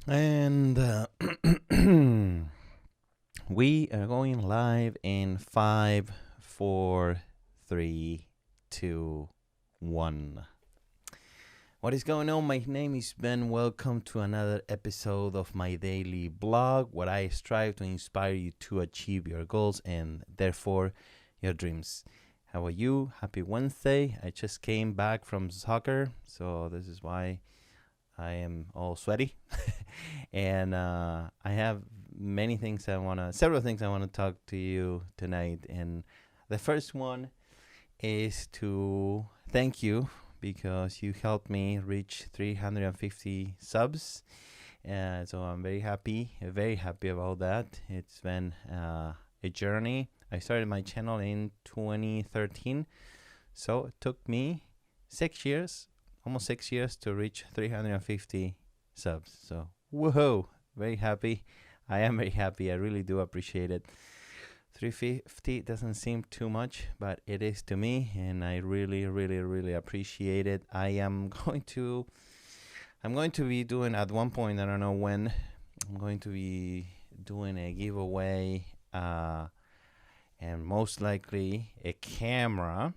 And we are going live in 5, 4, 3, 2, 1. What is going on? My name is Ben. Welcome to another episode of my daily blog, where I strive to inspire you to achieve your goals and therefore your dreams. How are you? Happy Wednesday. I just came back from soccer, so this is why I am all sweaty. And I have several things I want to talk to you tonight. And the first one is to thank you because you helped me reach 350 subs. So I'm very happy about that. It's been a journey. I started my channel in 2013, so it took me 6 years, almost 6 years, to reach 350 subs. So whoa, very happy. I am very happy. I really do appreciate it. 350 doesn't seem too much, but it is to me, and I really appreciate it. I'm going to be doing, at one point, I don't know when, I'm going to be doing a giveaway, and most likely a camera.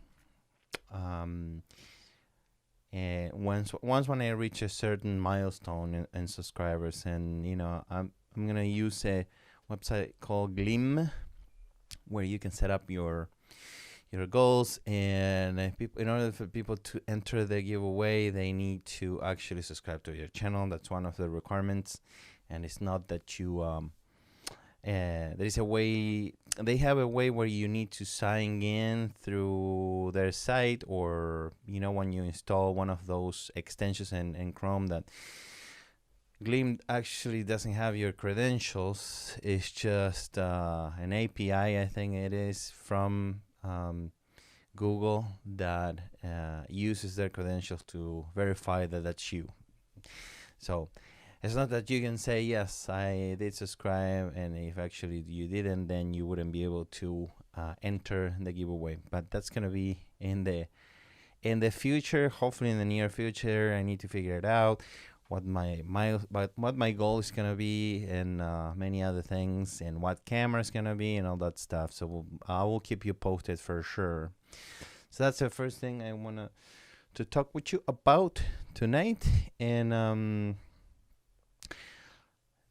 And once when I reach a certain milestone in subscribers, and I'm gonna use a website called Glim, where you can set up your goals, and in order for people to enter the giveaway, they need to actually subscribe to your channel. That's one of the requirements, and it's not that you there is a way. They have a way where you need to sign in through their site, or when you install one of those extensions in Chrome. That Gleam actually doesn't have your credentials. It's just an API, I think it is, from Google, that uses their credentials to verify that that's you. So it's not that you can say, yes, I did subscribe, and if actually you didn't, then you wouldn't be able to enter the giveaway. But that's going to be in the future, hopefully in the near future. I need to figure it out, what my goal is going to be, and many other things, and what camera is going to be, and all that stuff. So I will keep you posted for sure. So that's the first thing I want to talk with you about tonight. And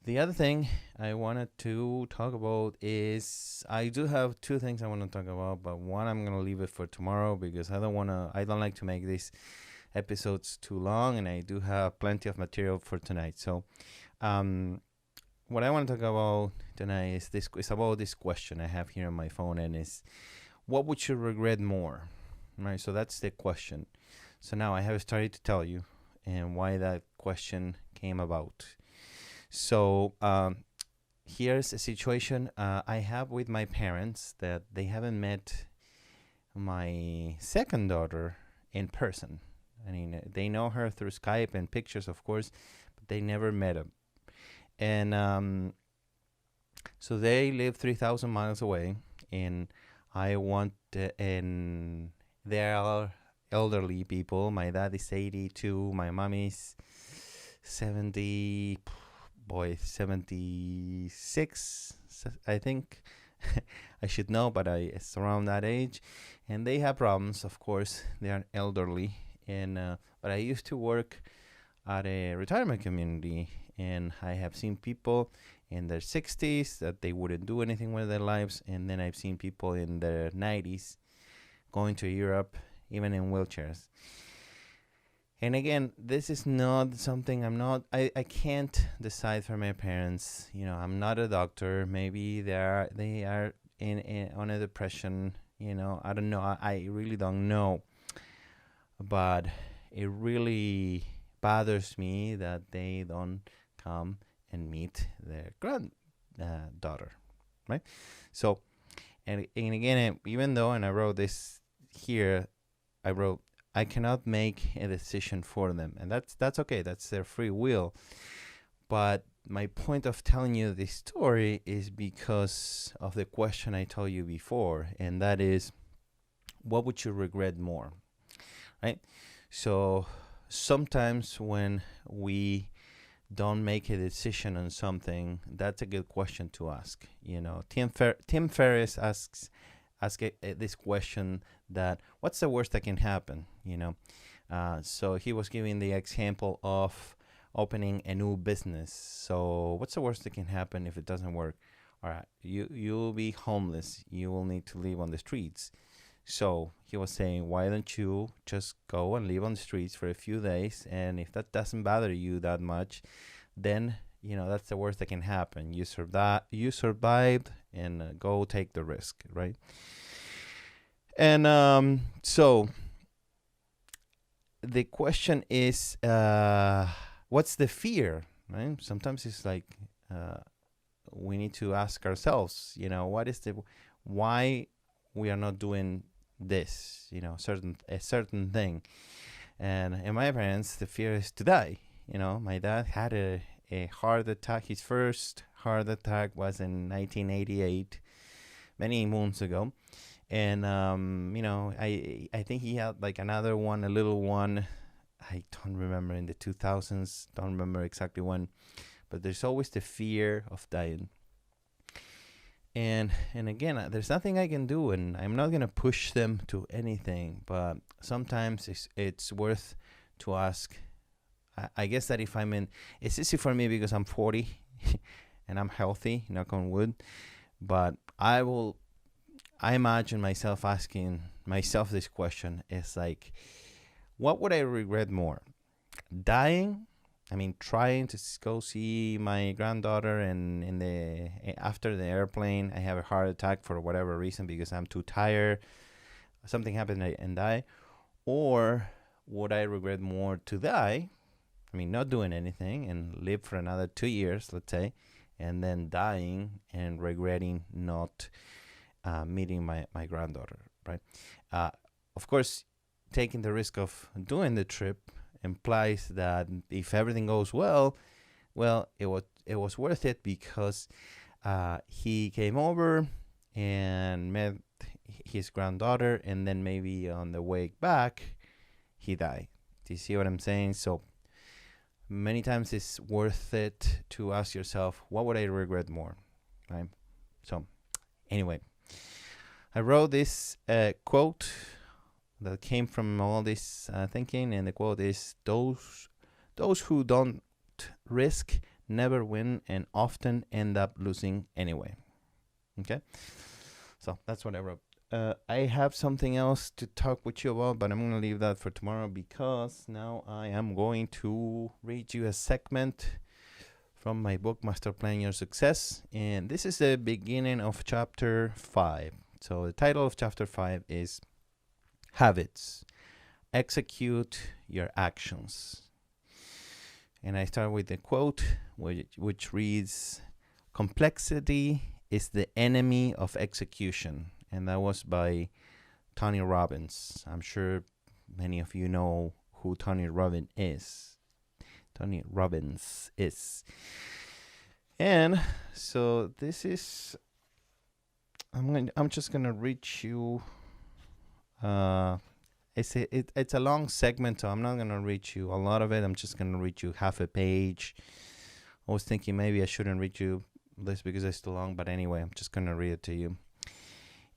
the other thing I wanted to talk about is, I do have two things I want to talk about, but one I'm going to leave it for tomorrow, because I don't like to make these episodes too long, and I do have plenty of material for tonight. So what I want to talk about tonight is about this question I have here on my phone, and is, what would you regret more? Right, so that's the question. So now I have started to tell you and why that question came about. So here's a situation I have with my parents, that they haven't met my second daughter in person. I mean, they know her through Skype and pictures, of course, but they never met her. And so they live 3,000 miles away, and and they are elderly people. My dad is 82, my mom is 76, I think. I should know, but it's around that age, and they have problems. Of course, they are elderly, and but I used to work at a retirement community, and I have seen people in their 60s that they wouldn't do anything with their lives, and then I've seen people in their 90s going to Europe, even in wheelchairs. And again, this is not something I can't decide for my parents. I'm not a doctor. Maybe they are on a depression. I don't know. I really don't know. But it really bothers me that they don't come and meet their granddaughter, right? So, and again, even though, and I wrote this here, I cannot make a decision for them, and that's okay. That's their free will. But my point of telling you this story is because of the question I told you before, and that is, what would you regret more, right? So sometimes when we don't make a decision on something, that's a good question to ask. Tim Ferriss ask this question, that what's the worst that can happen? So he was giving the example of opening a new business. So what's the worst that can happen if it doesn't work? All right, you'll be homeless. You will need to live on the streets. So he was saying, why don't you just go and live on the streets for a few days? And if that doesn't bother you that much, then that's the worst that can happen. You survived, and go take the risk, right? And so the question is, what's the fear, right? Sometimes it's like we need to ask ourselves, why we are not doing this, a certain thing. And in my parents, the fear is to die. My dad had a heart attack. His first heart attack was in 1988, many moons ago. And I think he had like another one, a little one. I don't remember, in the 2000s. Don't remember exactly when. But there's always the fear of dying. And again, there's nothing I can do, and I'm not gonna push them to anything. But sometimes it's worth to ask. I guess that if it's easy for me because I'm 40 and I'm healthy, knock on wood. But I imagine myself asking myself this question. It's like, what would I regret more? Dying? Trying to go see my granddaughter, and after the airplane, I have a heart attack for whatever reason because I'm too tired. Something happened and die. Or would I regret more to die? Not doing anything and live for another 2 years, let's say, and then dying and regretting not meeting my granddaughter, right? Of course, taking the risk of doing the trip implies that if everything goes well, it was worth it because he came over and met his granddaughter, and then maybe on the way back, he died. Do you see what I'm saying? So many times it's worth it to ask yourself, what would I regret more, right? So anyway, I wrote this quote that came from all this thinking, and the quote is, those who don't risk never win and often end up losing anyway. Okay, so that's what I wrote. I have something else to talk with you about, but I'm going to leave that for tomorrow, because now I am going to read you a segment from my book, Masterplan Your Success, and this is the beginning of chapter 5. So the title of chapter 5 is Habits. Execute your actions. And I start with the quote, which reads, complexity is the enemy of execution. And that was by Tony Robbins. I'm sure many of you know who Tony Robbins is. And so this is, I'm just gonna read you. It's a long segment, so I'm not gonna read you a lot of it. I'm just gonna read you half a page. I was thinking maybe I shouldn't read you this because it's too long, but anyway, I'm just gonna read it to you.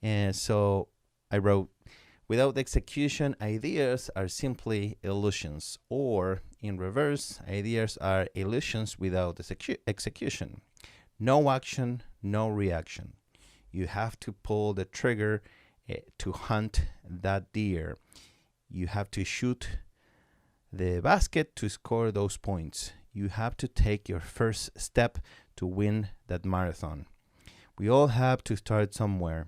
And so I wrote, without execution, ideas are simply illusions, or in reverse, ideas are illusions without execution. No action, no reaction. You have to pull the trigger to hunt that deer. You have to shoot the basket to score those points. You have to take your first step to win that marathon. We all have to start somewhere.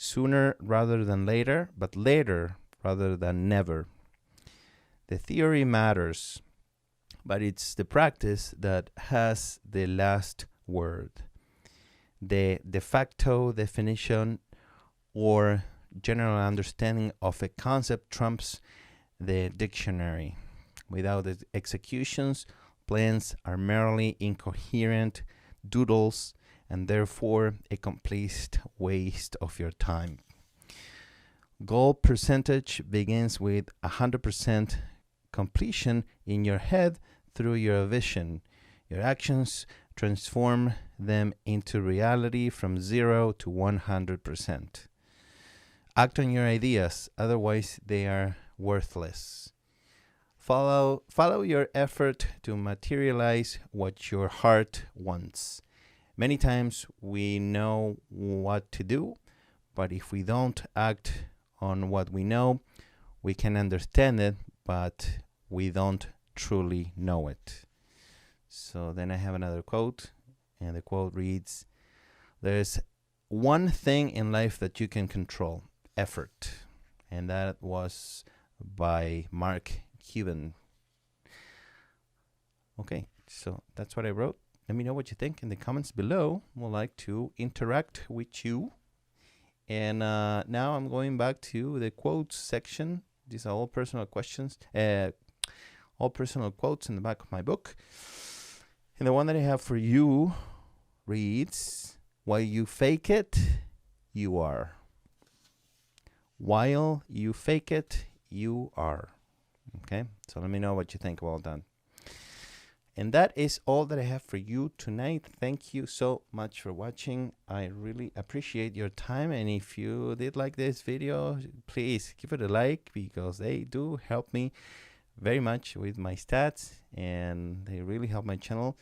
Sooner rather than later, but later rather than never. The theory matters, but it's the practice that has the last word. The de facto definition or general understanding of a concept trumps the dictionary. Without the executions, plans are merely incoherent doodles, and therefore a complete waste of your time. Goal percentage begins with 100% completion in your head through your vision. Your actions transform them into reality from 0 to 100%. Act on your ideas, otherwise they are worthless. Follow your effort to materialize what your heart wants. Many times we know what to do, but if we don't act on what we know, we can understand it, but we don't truly know it. So then I have another quote, and the quote reads, "There's one thing in life that you can control, effort." And that was by Cuban. Okay, so that's what I wrote. Let me know what you think in the comments below. We'd like to interact with you. And now I'm going back to the quotes section. These are all personal questions, all personal quotes in the back of my book. And the one that I have for you reads, "While you fake it, you are. While you fake it, you are." Okay, so let me know what you think about that. And that is all that I have for you tonight. Thank you so much for watching. I really appreciate your time. And if you did like this video, please give it a like, because they do help me very much with my stats, and they really help my channel.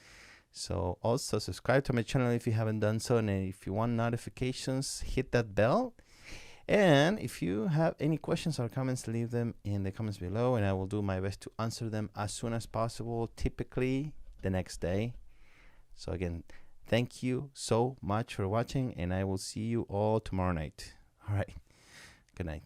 So also subscribe to my channel if you haven't done so. And if you want notifications, hit that bell. And if you have any questions or comments, leave them in the comments below, and I will do my best to answer them as soon as possible, typically the next day. So again, thank you so much for watching, and I will see you all tomorrow night. All right, good night.